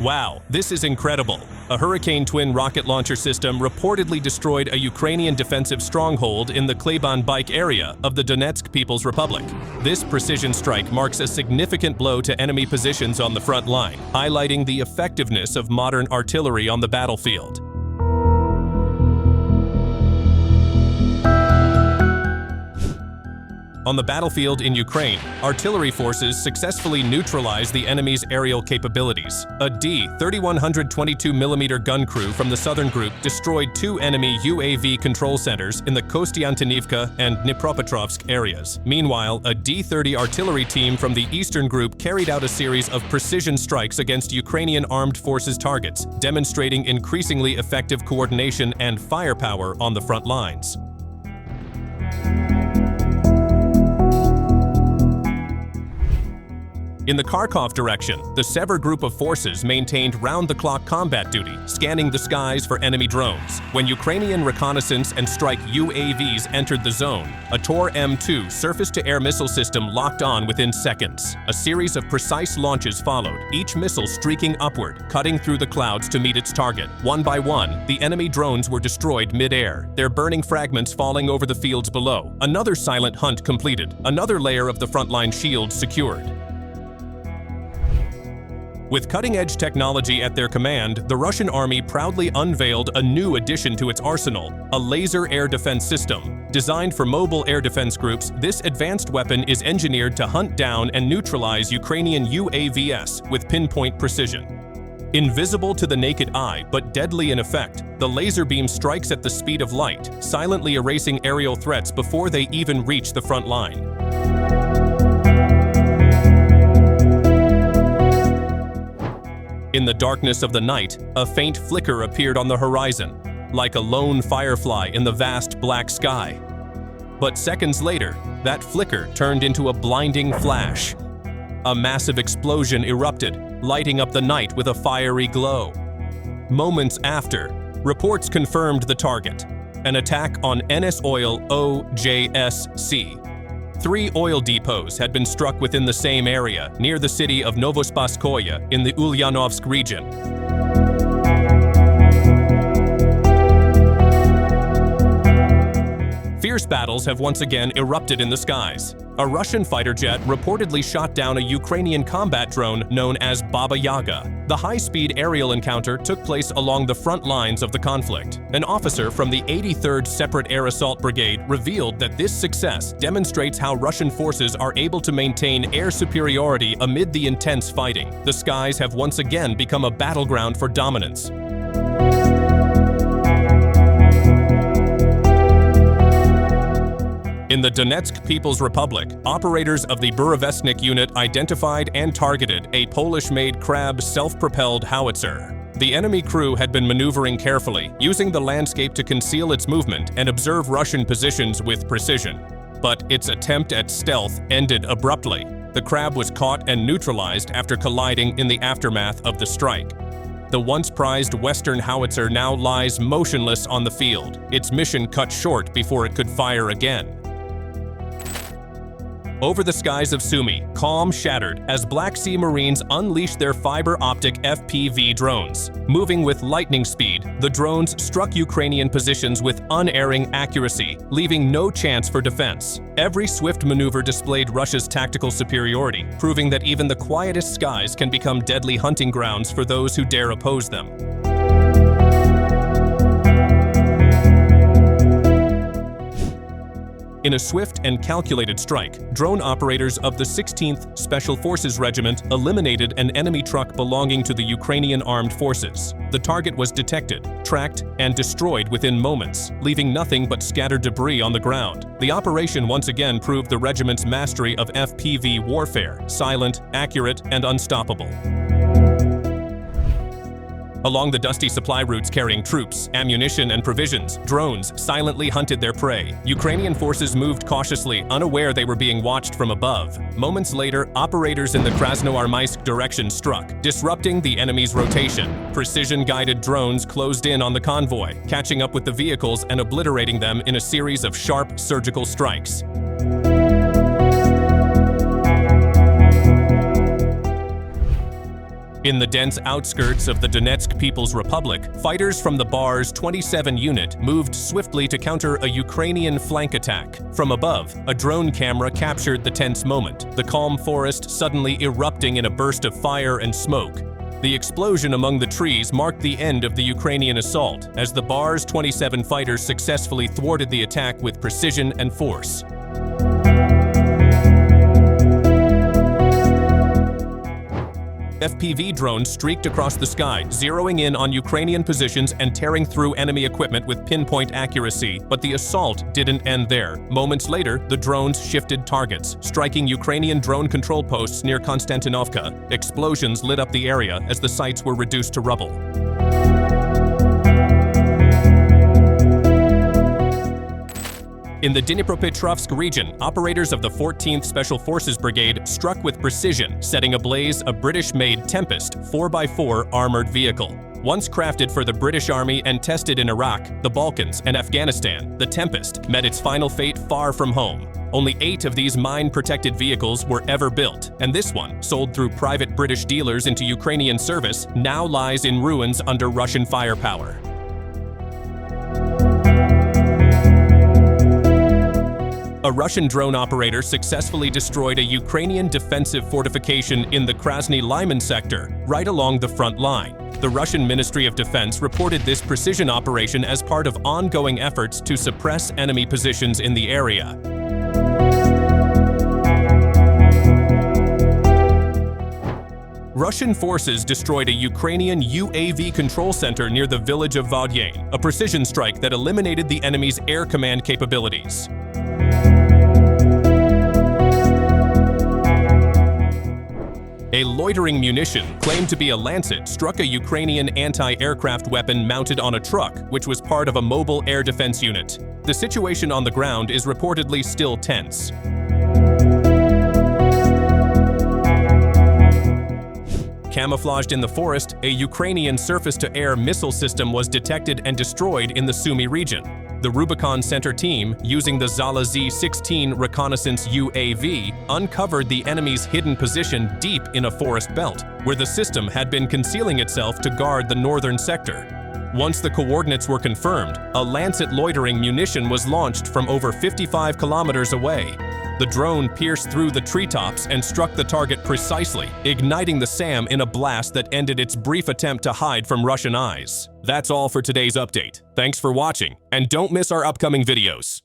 Wow, this is incredible. A Hurricane twin rocket launcher system reportedly destroyed a Ukrainian defensive stronghold in the Kleban Bike area of the Donetsk People's Republic. This precision strike marks a significant blow to enemy positions on the front line, highlighting the effectiveness of modern artillery on the battlefield. On the battlefield in Ukraine, artillery forces successfully neutralized the enemy's aerial capabilities. A D-3122mm gun crew from the Southern Group destroyed 2 enemy UAV control centers in the Kostiantynivka and Dnipropetrovsk areas. Meanwhile, a D-30 artillery team from the Eastern Group carried out a series of precision strikes against Ukrainian armed forces targets, demonstrating increasingly effective coordination and firepower on the front lines. In the Kharkov direction, the Sever group of forces maintained round-the-clock combat duty, scanning the skies for enemy drones. When Ukrainian reconnaissance and strike UAVs entered the zone, a Tor-M2 surface-to-air missile system locked on within seconds. A series of precise launches followed, each missile streaking upward, cutting through the clouds to meet its target. One by one, the enemy drones were destroyed mid-air, their burning fragments falling over the fields below. Another silent hunt completed, another layer of the frontline shield secured. With cutting-edge technology at their command, the Russian army proudly unveiled a new addition to its arsenal, a laser air defense system. Designed for mobile air defense groups, this advanced weapon is engineered to hunt down and neutralize Ukrainian UAVs with pinpoint precision. Invisible to the naked eye, but deadly in effect, the laser beam strikes at the speed of light, silently erasing aerial threats before they even reach the front line. In the darkness of the night, a faint flicker appeared on the horizon, like a lone firefly in the vast black sky. But seconds later, that flicker turned into a blinding flash. A massive explosion erupted, lighting up the night with a fiery glow. Moments after, reports confirmed the target, an attack on NS Oil OJSC. 3 oil depots had been struck within the same area, near the city of Novospaskoye in the Ulyanovsk region. Fierce battles have once again erupted in the skies. A Russian fighter jet reportedly shot down a Ukrainian combat drone known as Baba Yaga. The high-speed aerial encounter took place along the front lines of the conflict. An officer from the 83rd Separate Air Assault Brigade revealed that this success demonstrates how Russian forces are able to maintain air superiority amid the intense fighting. The skies have once again become a battleground for dominance. In the Donetsk People's Republic, operators of the Burevestnik unit identified and targeted a Polish-made Krab self-propelled howitzer. The enemy crew had been maneuvering carefully, using the landscape to conceal its movement and observe Russian positions with precision. But its attempt at stealth ended abruptly. The Krab was caught and neutralized after colliding in the aftermath of the strike. The once prized Western howitzer now lies motionless on the field, its mission cut short before it could fire again. Over the skies of Sumy, calm shattered as Black Sea Marines unleashed their fiber-optic FPV drones. Moving with lightning speed, the drones struck Ukrainian positions with unerring accuracy, leaving no chance for defense. Every swift maneuver displayed Russia's tactical superiority, proving that even the quietest skies can become deadly hunting grounds for those who dare oppose them. In a swift and calculated strike, drone operators of the 16th Special Forces Regiment eliminated an enemy truck belonging to the Ukrainian armed forces. The target was detected, tracked, and destroyed within moments, leaving nothing but scattered debris on the ground. The operation once again proved the regiment's mastery of FPV warfare, silent, accurate, and unstoppable. Along the dusty supply routes carrying troops, ammunition, and provisions, drones silently hunted their prey. Ukrainian forces moved cautiously, unaware they were being watched from above. Moments later, operators in the Krasnoarmysk direction struck, disrupting the enemy's rotation. Precision-guided drones closed in on the convoy, catching up with the vehicles and obliterating them in a series of sharp surgical strikes. In the dense outskirts of the Donetsk People's Republic, fighters from the BAR's 27 unit moved swiftly to counter a Ukrainian flank attack. From above, a drone camera captured the tense moment, the calm forest suddenly erupting in a burst of fire and smoke. The explosion among the trees marked the end of the Ukrainian assault, as the BAR's 27 fighters successfully thwarted the attack with precision and force. FPV drones streaked across the sky, zeroing in on Ukrainian positions and tearing through enemy equipment with pinpoint accuracy. But the assault didn't end there. Moments later, the drones shifted targets, striking Ukrainian drone control posts near Konstantinovka. Explosions lit up the area as the sites were reduced to rubble. In the Dnipropetrovsk region, operators of the 14th Special Forces Brigade struck with precision, setting ablaze a British-made Tempest 4x4 armored vehicle. Once crafted for the British Army and tested in Iraq, the Balkans, and Afghanistan, the Tempest met its final fate far from home. Only 8 of these mine-protected vehicles were ever built, and this one, sold through private British dealers into Ukrainian service, now lies in ruins under Russian firepower. A Russian drone operator successfully destroyed a Ukrainian defensive fortification in the Krasny Lyman sector, right along the front line. The Russian Ministry of Defense reported this precision operation as part of ongoing efforts to suppress enemy positions in the area. Russian forces destroyed a Ukrainian UAV control center near the village of Vaudyan, a precision strike that eliminated the enemy's air command capabilities. A loitering munition, claimed to be a Lancet, struck a Ukrainian anti-aircraft weapon mounted on a truck, which was part of a mobile air defense unit. The situation on the ground is reportedly still tense. Camouflaged in the forest, a Ukrainian surface-to-air missile system was detected and destroyed in the Sumy region. The Rubicon Center team, using the Z-16 reconnaissance UAV, uncovered the enemy's hidden position deep in a forest belt, where the system had been concealing itself to guard the northern sector. Once the coordinates were confirmed, a Lancet loitering munition was launched from over 55 kilometers away. The drone pierced through the treetops and struck the target precisely, igniting the SAM in a blast that ended its brief attempt to hide from Russian eyes. That's all for today's update. Thanks for watching, and don't miss our upcoming videos.